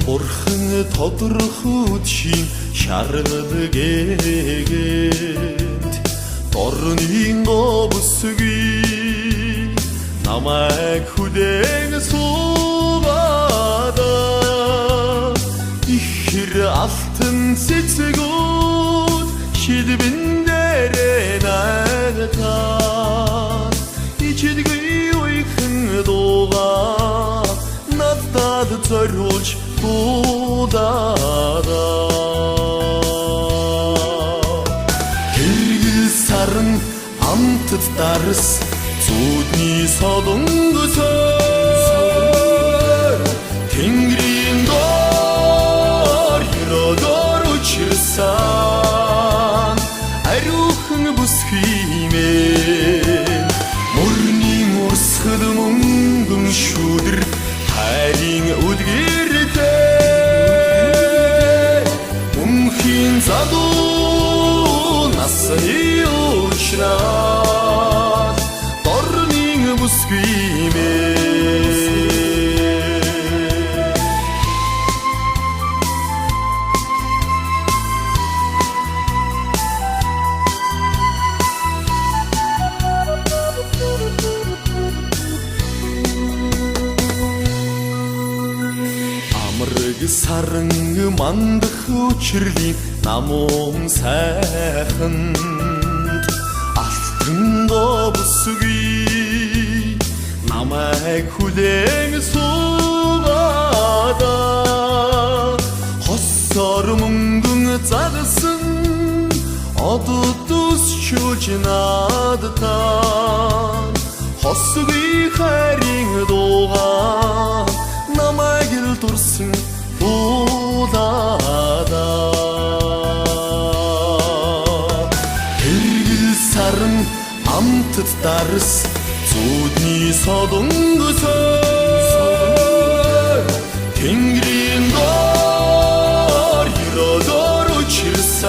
Бурхан тодорхой шин шаргалагэгэнд дорны говсгүй намайг хүлээн суугаада ихэр алтан цэцгүүд шилбэн дээрээ нагтаа ичидгүй уйхан дуугаа надад зориулж дуудаараа хэрэгэл саран амтд дарс зүудний солонгосоор тэнгэрийн доор ерөдөр учирсан ариухан бүсгиймээ мөрний урсгал мөнгөн шүдэр хайрын үлгэртэй өмхийн задуу насны уучраад дорнын бүсгиймээ саран мандах учрлийн намун сайханд алтан говсгүй намайг хүлээн суугаада хоссор мөнгөн загсан оддус чүж надтаа хосгүй хайрын дуугаа намайг л турсан дуулаада хэрэгэл саран амтд дарс зүудний солонгосоор тэнгэрийн доор ерөдөр учирсан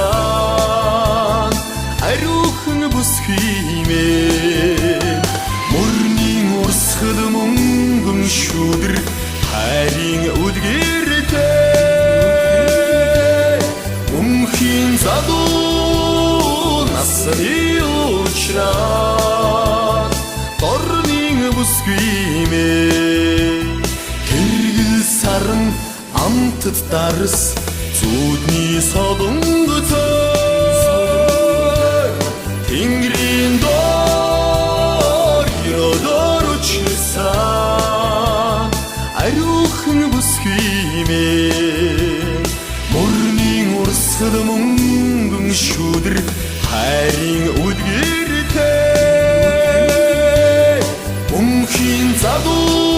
ариухан бүсгиймээ мөрний урсгал мөнгөн шүдэр хайрын үлгэртэй өмхийн задуу насны уучраад дорнын бүсгиймээ хэрэгэл саран амтд дарс зүудний солонгосоор тэнгэрийн доор ерөдөр учирсан ариухан бүсгиймээ мөрний урсгал мөнгөн шүдэр хайрын үлгэртэй өмхийн задуу